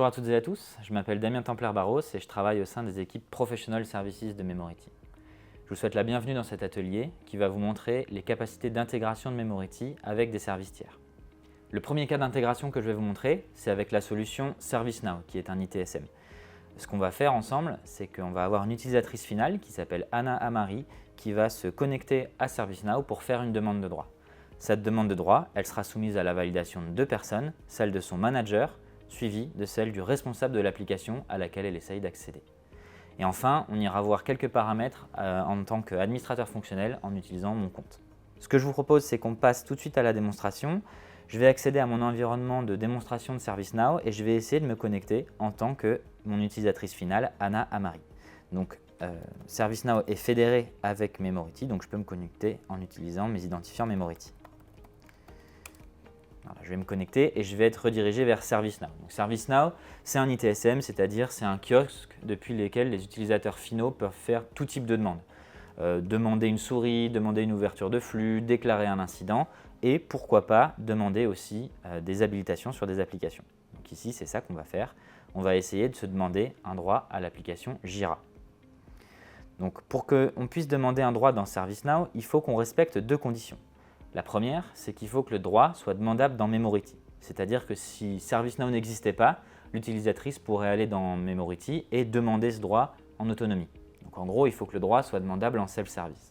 Bonjour à toutes et à tous, je m'appelle Damien Templer-Barros et je travaille au sein des équipes Professional Services de Memority. Je vous souhaite la bienvenue dans cet atelier qui va vous montrer les capacités d'intégration de Memority avec des services tiers. Le premier cas d'intégration que je vais vous montrer, c'est avec la solution ServiceNow qui est un ITSM. Ce qu'on va faire ensemble, c'est qu'on va avoir une utilisatrice finale qui s'appelle Anna Amari qui va se connecter à ServiceNow pour faire une demande de droit. Cette demande de droit, elle sera soumise à la validation de deux personnes, celle de son manager, suivie de celle du responsable de l'application à laquelle elle essaye d'accéder. Et enfin, on ira voir quelques paramètres en tant qu'administrateur fonctionnel en utilisant mon compte. Ce que je vous propose, c'est qu'on passe tout de suite à la démonstration. Je vais accéder à mon environnement de démonstration de ServiceNow et je vais essayer de me connecter en tant que mon utilisatrice finale, Anna Amari. Donc, ServiceNow est fédéré avec Memority, donc je peux me connecter en utilisant mes identifiants Memority. Voilà, je vais me connecter et je vais être redirigé vers ServiceNow. Donc ServiceNow, c'est un ITSM, c'est-à-dire c'est un kiosque depuis lequel les utilisateurs finaux peuvent faire tout type de demande. Demander une souris, demander une ouverture de flux, déclarer un incident et pourquoi pas demander aussi des habilitations sur des applications. Donc ici, c'est ça qu'on va faire. On va essayer de se demander un droit à l'application Jira. Donc pour qu'on puisse demander un droit dans ServiceNow, il faut qu'on respecte deux conditions. La première, c'est qu'il faut que le droit soit demandable dans Memority. C'est-à-dire que si ServiceNow n'existait pas, l'utilisatrice pourrait aller dans Memority et demander ce droit en autonomie. Donc en gros, il faut que le droit soit demandable en self-service.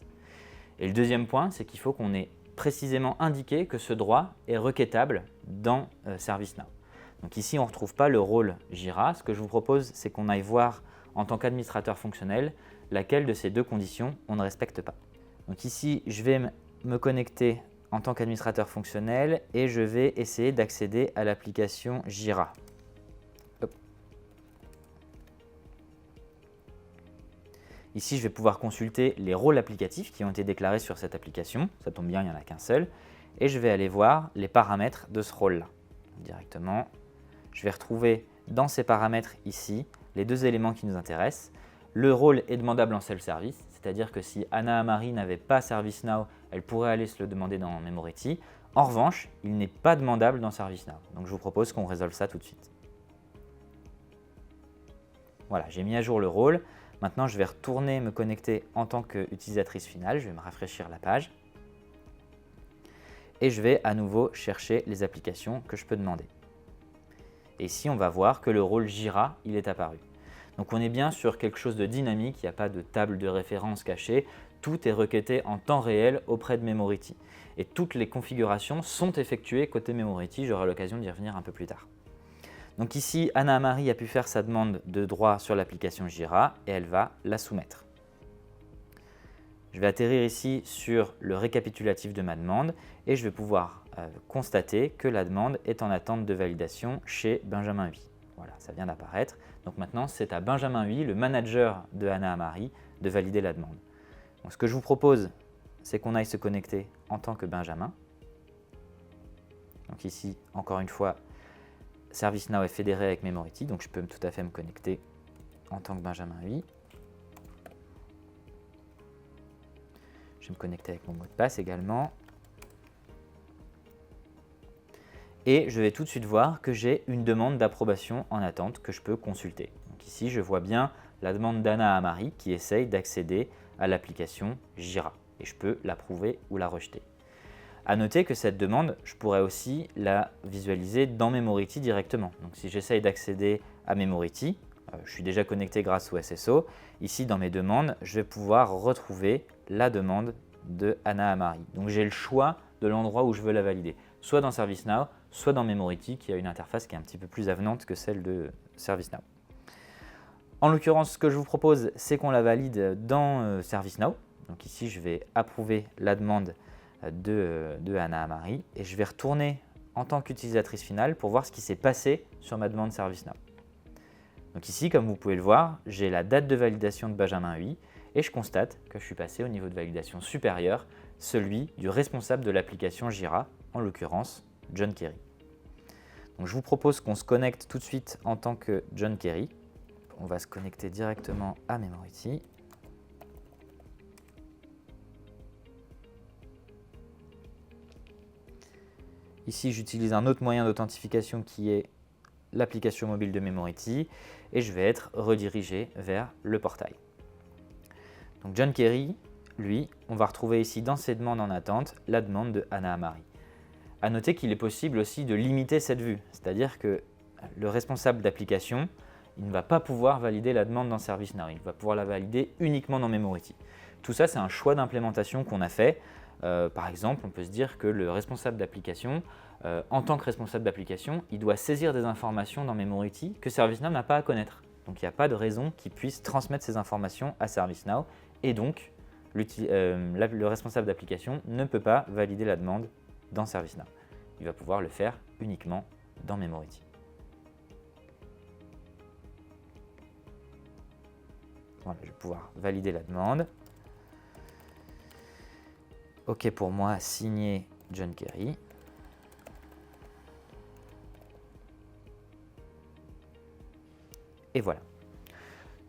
Et le deuxième point, c'est qu'il faut qu'on ait précisément indiqué que ce droit est requêtable dans ServiceNow. Donc ici, on ne retrouve pas le rôle Jira. Ce que je vous propose, c'est qu'on aille voir en tant qu'administrateur fonctionnel laquelle de ces deux conditions on ne respecte pas. Donc ici, je vais me connecter en tant qu'administrateur fonctionnel et je vais essayer d'accéder à l'application Jira. Hop. Ici, je vais pouvoir consulter les rôles applicatifs qui ont été déclarés sur cette application. Ça tombe bien, il n'y en a qu'un seul. Et je vais aller voir les paramètres de ce rôle-là. Directement, je vais retrouver dans ces paramètres ici les deux éléments qui nous intéressent. Le rôle est demandable en self-service, c'est-à-dire que si Anna Amari n'avait pas ServiceNow, elle pourrait aller se le demander dans Memority. En revanche, il n'est pas demandable dans ServiceNow. Donc je vous propose qu'on résolve ça tout de suite. Voilà, j'ai mis à jour le rôle. Maintenant, je vais retourner me connecter en tant qu'utilisatrice finale. Je vais me rafraîchir la page. Et je vais à nouveau chercher les applications que je peux demander. Et ici, on va voir que le rôle Jira, il est apparu. Donc on est bien sur quelque chose de dynamique, il n'y a pas de table de référence cachée, tout est requêté en temps réel auprès de Memority. Et toutes les configurations sont effectuées côté Memority, j'aurai l'occasion d'y revenir un peu plus tard. Donc ici, Anna Amari a pu faire sa demande de droit sur l'application Jira et elle va la soumettre. Je vais atterrir ici sur le récapitulatif de ma demande et je vais pouvoir constater que la demande est en attente de validation chez Benjamin Huy. Voilà, ça vient d'apparaître. Donc maintenant, c'est à Benjamin Huy, le manager de Anna Amari, de valider la demande. Donc, ce que je vous propose, c'est qu'on aille se connecter en tant que Benjamin. Donc ici, encore une fois, ServiceNow est fédéré avec Memority, donc je peux tout à fait me connecter en tant que Benjamin Huy. Je vais me connecter avec mon mot de passe également. Et je vais tout de suite voir que j'ai une demande d'approbation en attente que je peux consulter. Donc ici, je vois bien la demande d'Anna Amari qui essaye d'accéder à l'application Jira. Et je peux l'approuver ou la rejeter. À noter que cette demande, je pourrais aussi la visualiser dans Memority directement. Donc si j'essaye d'accéder à Memority, je suis déjà connecté grâce au SSO. Ici, dans mes demandes, je vais pouvoir retrouver la demande de Anna Amari. Donc j'ai le choix de l'endroit où je veux la valider, soit dans ServiceNow, soit dans Memority, qui a une interface qui est un petit peu plus avenante que celle de ServiceNow. En l'occurrence, ce que je vous propose, c'est qu'on la valide dans ServiceNow. Donc ici, je vais approuver la demande de Anna Amari et je vais retourner en tant qu'utilisatrice finale pour voir ce qui s'est passé sur ma demande ServiceNow. Donc ici, comme vous pouvez le voir, j'ai la date de validation de Benjamin Huy et je constate que je suis passé au niveau de validation supérieur, celui du responsable de l'application Jira, en l'occurrence John Kerry. Donc je vous propose qu'on se connecte tout de suite en tant que John Kerry. On va se connecter directement à Memority. Ici, j'utilise un autre moyen d'authentification qui est l'application mobile de Memority et je vais être redirigé vers le portail. Donc John Kerry, lui, on va retrouver ici dans ses demandes en attente la demande de Anna Amari. À noter qu'il est possible aussi de limiter cette vue, c'est-à-dire que le responsable d'application, il ne va pas pouvoir valider la demande dans ServiceNow, il va pouvoir la valider uniquement dans Memority. Tout ça, c'est un choix d'implémentation qu'on a fait. Par exemple, on peut se dire que le responsable d'application, en tant que responsable d'application, il doit saisir des informations dans Memority que ServiceNow n'a pas à connaître. Donc il n'y a pas de raison qu'il puisse transmettre ces informations à ServiceNow et donc le responsable d'application ne peut pas valider la demande dans ServiceNow. Il va pouvoir le faire uniquement dans Memority. Voilà, je vais pouvoir valider la demande. OK pour moi, signé John Kerry. Et voilà.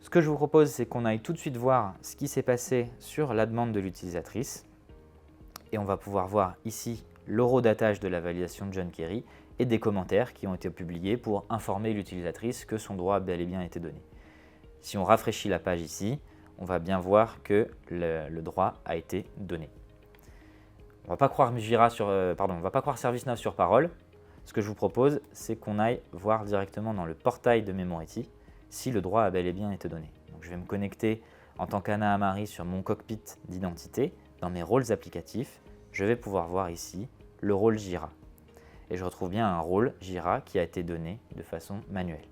Ce que je vous propose, c'est qu'on aille tout de suite voir ce qui s'est passé sur la demande de l'utilisatrice. Et on va pouvoir voir ici l'horodatage de la validation de John Kerry et des commentaires qui ont été publiés pour informer l'utilisatrice que son droit a bel et bien été donné. Si on rafraîchit la page ici, on va bien voir que le droit a été donné. On ne va pas croire on va pas croire ServiceNow sur parole. Ce que je vous propose, c'est qu'on aille voir directement dans le portail de Memority si le droit a bel et bien été donné. Donc, je vais me connecter en tant qu'Anna Amari sur mon cockpit d'identité. Dans mes rôles applicatifs, je vais pouvoir voir ici le rôle Jira. Et je retrouve bien un rôle Jira qui a été donné de façon manuelle.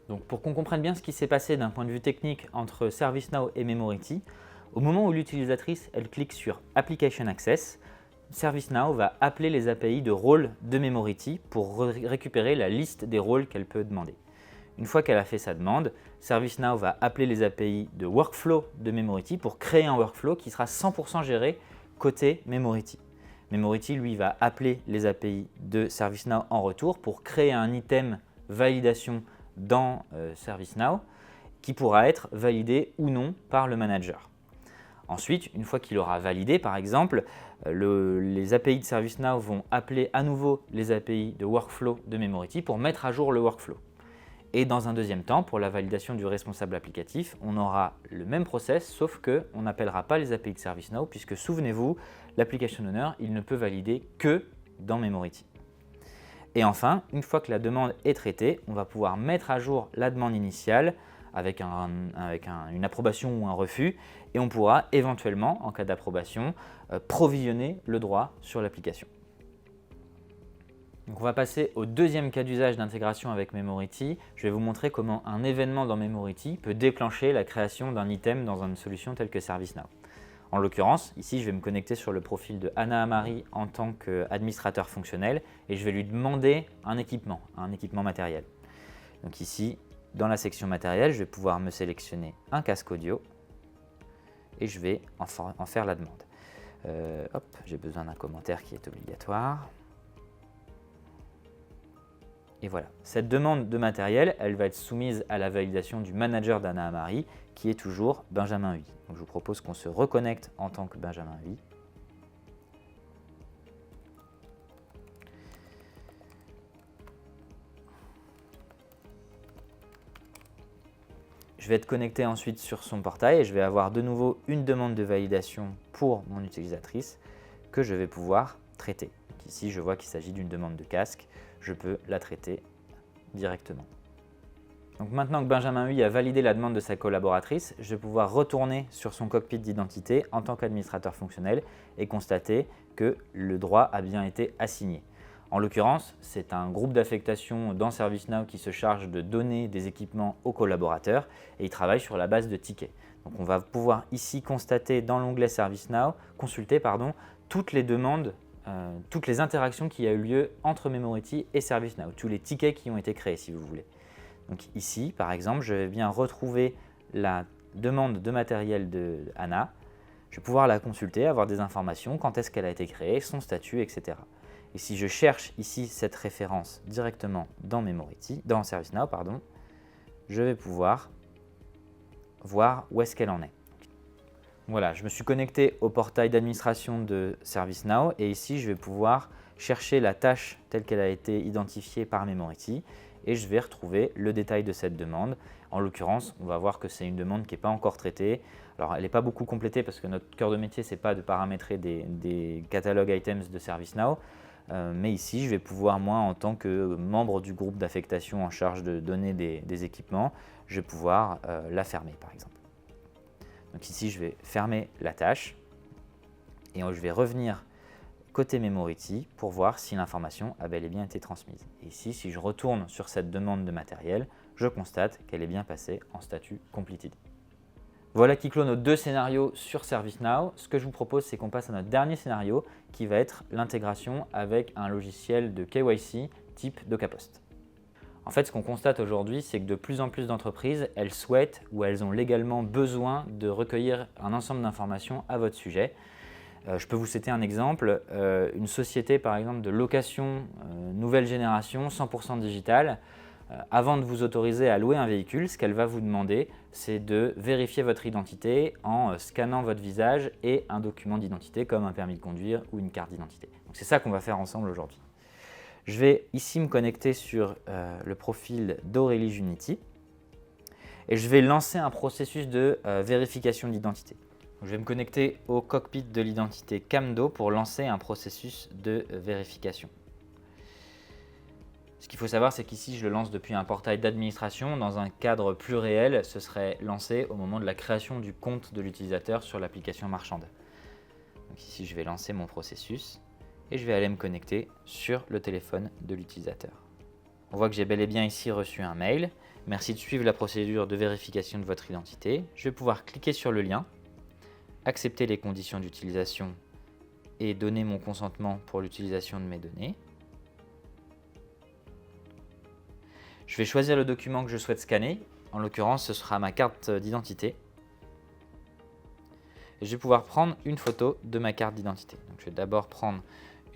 Donc, pour qu'on comprenne bien ce qui s'est passé d'un point de vue technique entre ServiceNow et Memority, au moment où l'utilisatrice elle clique sur Application Access, ServiceNow va appeler les API de rôle de Memority pour récupérer la liste des rôles qu'elle peut demander. Une fois qu'elle a fait sa demande, ServiceNow va appeler les API de Workflow de Memority pour créer un workflow qui sera 100% géré côté Memority. Memority, lui, va appeler les API de ServiceNow en retour pour créer un item validation dans ServiceNow qui pourra être validé ou non par le manager. Ensuite, une fois qu'il aura validé, par exemple, les API de ServiceNow vont appeler à nouveau les API de Workflow de Memority pour mettre à jour le workflow. Et dans un deuxième temps, pour la validation du responsable applicatif, on aura le même process, sauf qu'on n'appellera pas les API de ServiceNow, puisque souvenez-vous, l'application owner, il ne peut valider que dans Memority. Et enfin, une fois que la demande est traitée, on va pouvoir mettre à jour la demande initiale avec une approbation ou un refus, et on pourra éventuellement, en cas d'approbation, provisionner le droit sur l'application. Donc on va passer au deuxième cas d'usage d'intégration avec Memority. Je vais vous montrer comment un événement dans Memority peut déclencher la création d'un item dans une solution telle que ServiceNow. En l'occurrence, ici, je vais me connecter sur le profil de Anna Amari en tant qu'administrateur fonctionnel et je vais lui demander un équipement matériel. Donc ici, dans la section matériel, je vais pouvoir me sélectionner un casque audio et je vais en faire la demande. J'ai besoin d'un commentaire qui est obligatoire. Et voilà, cette demande de matériel, elle va être soumise à la validation du manager d'Anna Amari, qui est toujours Benjamin Huy. Donc je vous propose qu'on se reconnecte en tant que Benjamin Huy. Je vais être connecté ensuite sur son portail et je vais avoir de nouveau une demande de validation pour mon utilisatrice que je vais pouvoir traiter. Donc ici, je vois qu'il s'agit d'une demande de casque. Je peux la traiter directement. Donc maintenant que Benjamin Huy a validé la demande de sa collaboratrice, je vais pouvoir retourner sur son cockpit d'identité en tant qu'administrateur fonctionnel et constater que le droit a bien été assigné. En l'occurrence, c'est un groupe d'affectation dans ServiceNow qui se charge de donner des équipements aux collaborateurs et il travaille sur la base de tickets. Donc on va pouvoir ici constater dans l'onglet ServiceNow, consulter toutes les demandes, toutes les interactions qui a eu lieu entre Memority et ServiceNow, tous les tickets qui ont été créés si vous voulez. Donc ici, par exemple, je vais bien retrouver la demande de matériel de Anna. Je vais pouvoir la consulter, avoir des informations, quand est-ce qu'elle a été créée, son statut, etc. Et si je cherche ici cette référence directement dans ServiceNow, je vais pouvoir voir où est-ce qu'elle en est. Voilà, je me suis connecté au portail d'administration de ServiceNow et ici, je vais pouvoir chercher la tâche telle qu'elle a été identifiée par Memority et je vais retrouver le détail de cette demande. En l'occurrence, on va voir que c'est une demande qui n'est pas encore traitée. Alors, elle n'est pas beaucoup complétée parce que notre cœur de métier, ce n'est pas de paramétrer des catalogues items de ServiceNow. Mais ici, je vais pouvoir, moi, en tant que membre du groupe d'affectation en charge de donner des équipements, je vais pouvoir la fermer, par exemple. Donc ici, je vais fermer la tâche et je vais revenir côté Memority pour voir si l'information a bel et bien été transmise. Et ici, si je retourne sur cette demande de matériel, je constate qu'elle est bien passée en statut completed. Voilà qui clôt nos 2 scénarios sur ServiceNow. Ce que je vous propose, c'est qu'on passe à notre dernier scénario qui va être l'intégration avec un logiciel de KYC type DocaPost. En fait, ce qu'on constate aujourd'hui, c'est que de plus en plus d'entreprises, elles souhaitent ou elles ont légalement besoin de recueillir un ensemble d'informations à votre sujet. Je peux vous citer un exemple, une société par exemple de location nouvelle génération 100% digitale. Avant de vous autoriser à louer un véhicule, ce qu'elle va vous demander, c'est de vérifier votre identité en scannant votre visage et un document d'identité comme un permis de conduire ou une carte d'identité. C'est ça qu'on va faire ensemble aujourd'hui. Je vais ici me connecter sur le profil d'Aurélie Junity et je vais lancer un processus de vérification d'identité. Je vais me connecter au cockpit de l'identité Camdo pour lancer un processus de vérification. Ce qu'il faut savoir, c'est qu'ici, je le lance depuis un portail d'administration. Dans un cadre plus réel, ce serait lancé au moment de la création du compte de l'utilisateur sur l'application marchande. Donc ici, je vais lancer mon processus et je vais aller me connecter sur le téléphone de l'utilisateur. On voit que j'ai bel et bien ici reçu un mail. Merci de suivre la procédure de vérification de votre identité. Je vais pouvoir cliquer sur le lien, accepter les conditions d'utilisation et donner mon consentement pour l'utilisation de mes données. Je vais choisir le document que je souhaite scanner. En l'occurrence, ce sera ma carte d'identité. Et je vais pouvoir prendre une photo de ma carte d'identité. Donc, je vais d'abord prendre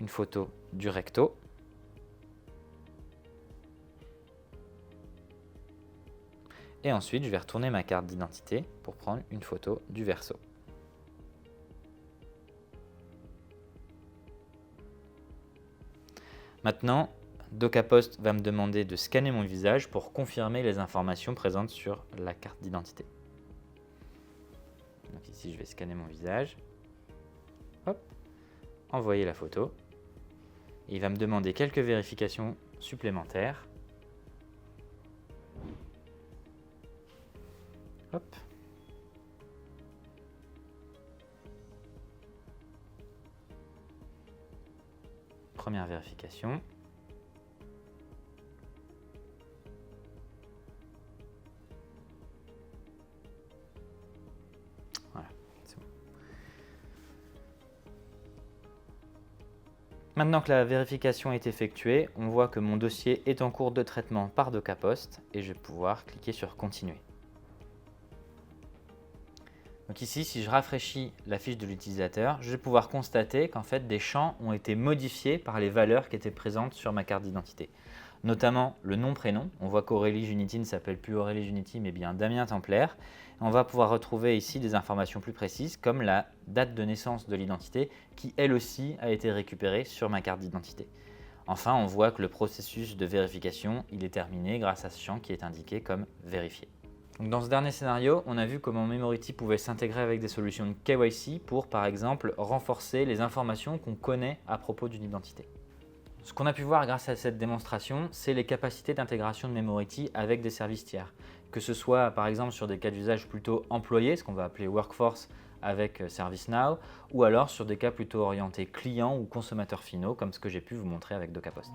une photo du recto. Et ensuite, je vais retourner ma carte d'identité pour prendre une photo du verso. Maintenant, DocaPost va me demander de scanner mon visage pour confirmer les informations présentes sur la carte d'identité. Donc ici, je vais scanner mon visage. Hop, envoyer la photo. Et il va me demander quelques vérifications supplémentaires. Hop. Première vérification. Voilà, c'est bon. Maintenant que la vérification est effectuée, on voit que mon dossier est en cours de traitement par DocaPost et je vais pouvoir cliquer sur Continuer. Donc ici, si je rafraîchis la fiche de l'utilisateur, je vais pouvoir constater qu'en fait, des champs ont été modifiés par les valeurs qui étaient présentes sur ma carte d'identité. Notamment le nom-prénom. On voit qu'Aurélie Junity ne s'appelle plus Aurélie Junity, mais bien Damien Templaire. On va pouvoir retrouver ici des informations plus précises, comme la date de naissance de l'identité, qui elle aussi a été récupérée sur ma carte d'identité. Enfin, on voit que le processus de vérification il est terminé grâce à ce champ qui est indiqué comme vérifié. Donc dans ce dernier scénario, on a vu comment Memority pouvait s'intégrer avec des solutions de KYC pour, par exemple, renforcer les informations qu'on connaît à propos d'une identité. Ce qu'on a pu voir grâce à cette démonstration, c'est les capacités d'intégration de Memority avec des services tiers. Que ce soit, par exemple, sur des cas d'usage plutôt employés, ce qu'on va appeler workforce avec ServiceNow, ou alors sur des cas plutôt orientés clients ou consommateurs finaux, comme ce que j'ai pu vous montrer avec DocaPost.